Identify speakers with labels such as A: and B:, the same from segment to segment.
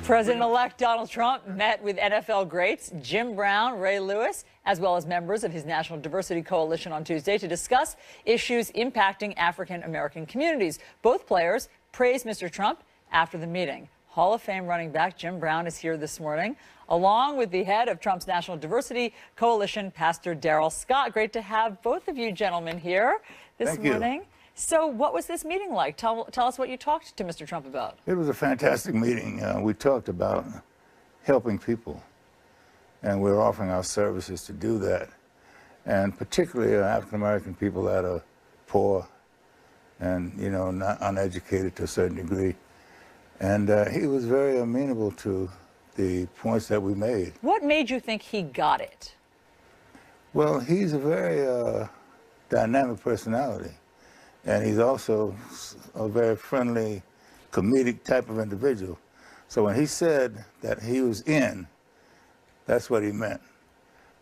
A: President-elect Donald Trump met with NFL greats Jim Brown, Ray Lewis, as well as members of his National Diversity Coalition on Tuesday to discuss issues impacting African-American communities. Both players praised Mr. Trump after the meeting. Hall of Fame running back Jim Brown is here this morning, along with the head of Trump's National Diversity Coalition, Pastor Darrell Scott. Great to have both of you gentlemen here this morning. So what was this meeting like? Tell us what you talked to Mr. Trump about.
B: It was a fantastic meeting. We talked about helping people, and we're offering our services to do that, and particularly African-American people that are poor and, you know, not uneducated to a certain degree. And he was very amenable to the points that we made.
A: What made you think he got it?
B: Well, he's a very dynamic personality. And he's also a very friendly, comedic type of individual. So when he said that he was in, that's what he meant.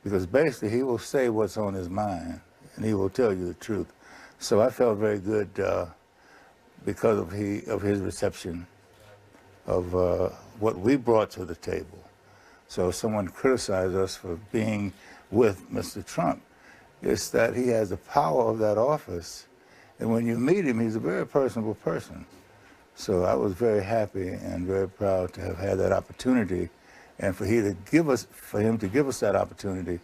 B: Because basically he will say what's on his mind, and he will tell you the truth. So I felt very good because of his reception of what we brought to the table. So if someone criticized us for being with Mr. Trump, it's that he has the power of that office. And when you meet him, he's a very personable person. So I was very happy and very proud to have had that opportunity, and for him to give us that opportunity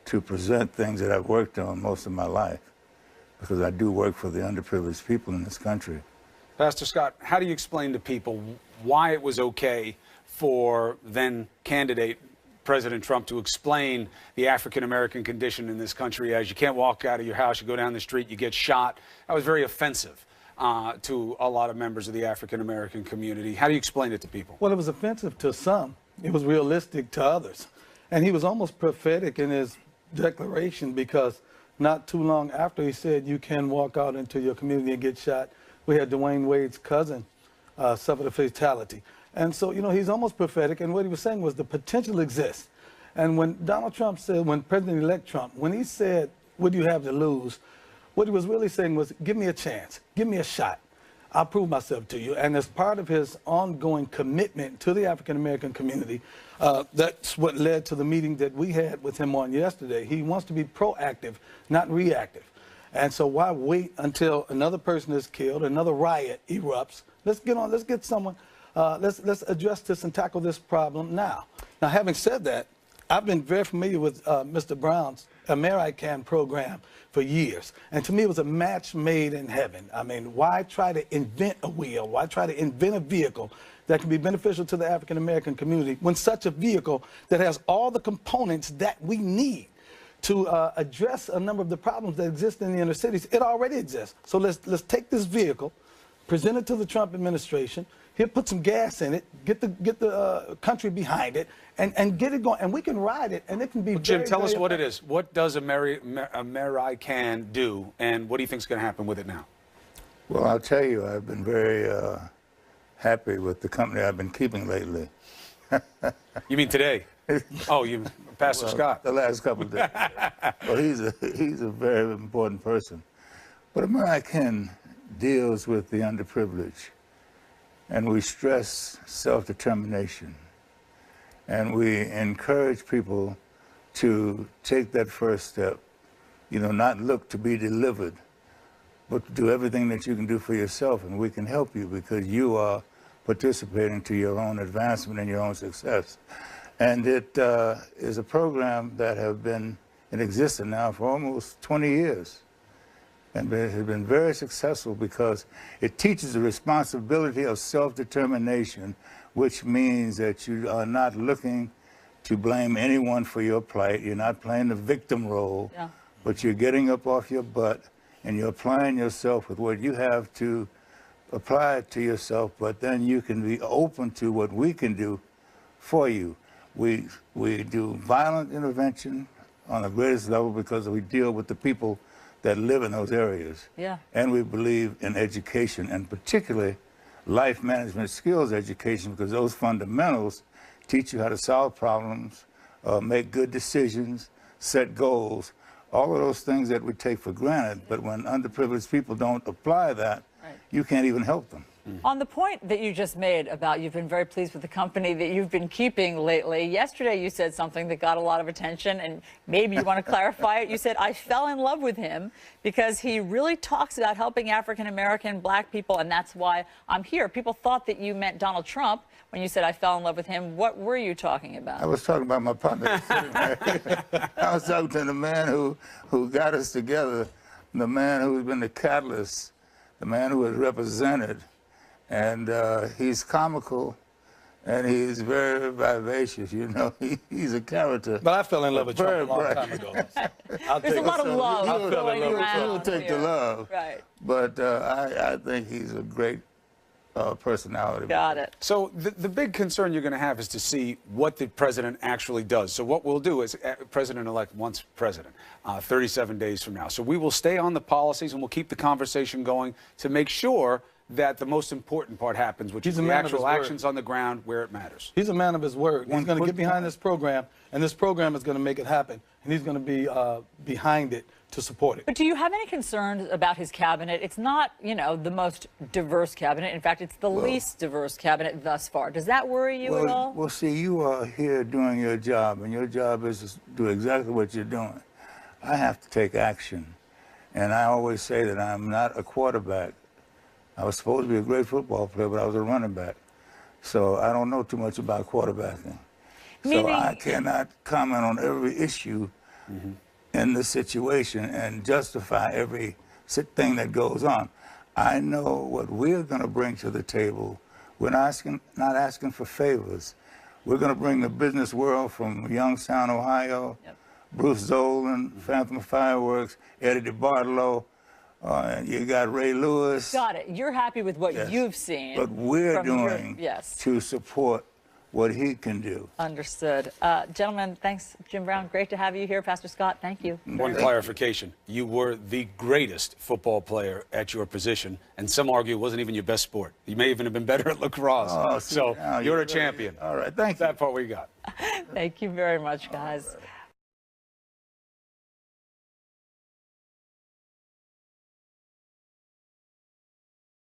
B: to present things that I've worked on most of my life, because I do work for the underprivileged people in this country.
C: Pastor Scott, how do you explain to people why it was okay for then candidate President Trump to explain the African-American condition in this country as you can't walk out of your house, you go down the street, you get shot? That was very offensive to a lot of members of the African-American community. How do you explain it to people?
D: Well, it was offensive to some. It was realistic to others. And he was almost prophetic in his declaration, because not too long after he said you can walk out into your community and get shot, we had Dwayne Wade's cousin suffered a fatality. And so, you know, he's almost prophetic, and what he was saying was the potential exists. And when Donald Trump said, when President-elect Trump, when he said, what do you have to lose? What he was really saying was, give me a chance, give me a shot. I'll prove myself to you. And as part of his ongoing commitment to the African-American community, that's what led to the meeting that we had with him on yesterday. He wants to be proactive, not reactive. And so why wait until another person is killed, another riot erupts? Let's get on, let's get someone. Let's address this and tackle this problem now. Now, having said that, I've been very familiar with Mr. Brown's AmeriCAN program for years. And to me, it was a match made in heaven. I mean, why try to invent a wheel? Why try to invent a vehicle that can be beneficial to the African-American community when such a vehicle that has all the components that we need to address a number of the problems that exist in the inner cities, it already exists. So let's take this vehicle, present it to the Trump administration. He'll put some gas in it, get the country behind it, and get it going. And we can ride it, and it can be
C: Jim, tell us what it is. What does AmeriCAN do, and what do you think is going to happen with it now?
B: Well, I'll tell you, I've been very happy with the company I've been keeping lately.
C: You mean today? Oh, Pastor Scott.
B: The last couple of days. Well, he's a very important person. But AmeriCAN deals with the underprivileged. And we stress self-determination. And we encourage people to take that first step, you know, not look to be delivered, but to do everything that you can do for yourself. And we can help you because you are participating to your own advancement and your own success. And it is a program that has been in existence now for almost 20 years. And it has been very successful because it teaches the responsibility of self-determination, which means that you are not looking to blame anyone for your plight. You're not playing the victim role, but you're getting up off your butt and you're applying yourself with what you have to apply to yourself, but then you can be open to what we can do for you. We do violent intervention on the greatest level because we deal with the people that live in those areas. And we believe in education, and particularly life management skills education, because those fundamentals teach you how to solve problems, make good decisions, set goals, all of those things that we take for granted. But when underprivileged people don't apply that, you can't even help them.
A: On the point that you just made about you've been very pleased with the company that you've been keeping lately, yesterday you said something that got a lot of attention, and maybe you want to clarify it. You said, I fell in love with him because he really talks about helping African-American, black people, and that's why I'm here. People thought that you meant Donald Trump when you said, I fell in love with him. What were you talking about?
B: I was talking about my partner. I was talking to the man who got us together, the man who's been the catalyst, the man who has represented. And he's comical, and he's very vivacious. You know, he's a character.
D: But I fell in love with Trump a long time ago.
A: There's a lot of love
B: You
A: going around
B: will take the
A: here.
B: love.
A: Right.
B: But I think he's a great personality.
A: Got it.
C: So the big concern you're going to have is to see what the president actually does. So what we'll do is President-elect once president, 37 days from now. So we will stay on the policies and we'll keep the conversation going to make sure that the most important part happens, which is the actual actions on the ground where it matters.
D: He's a man of his word. He's going to get behind this program, and this program is going to make it happen. And he's going to be behind it to support it.
A: But do you have any concerns about his cabinet? It's not, you know, the most diverse cabinet. In fact, it's the least diverse cabinet thus far. Does that worry you at all?
B: Well, see, you are here doing your job, and your job is to do exactly what you're doing. I have to take action, and I always say that I'm not a quarterback. I was supposed to be a great football player, but I was a running back. So I don't know too much about quarterbacking. So I cannot comment on every issue in the situation and justify every thing that goes on. I know what we're going to bring to the table. We're not asking for favors. We're going to bring the business world from Youngstown, Ohio, Bruce Zolan, Phantom Fireworks, Eddie DeBartolo. You got Ray Lewis.
A: Got it. You're happy with what you've seen.
B: But we're doing to support what he can do.
A: Understood. Gentlemen, thanks. Jim Brown, great to have you here. Pastor Scott, thank you.
C: One clarification. You were the greatest football player at your position, and some argue it wasn't even your best sport. You may even have been better at lacrosse.
B: Oh,
C: so you're a champion.
B: All right, thank you.
C: That part we got.
A: Thank you very much, guys.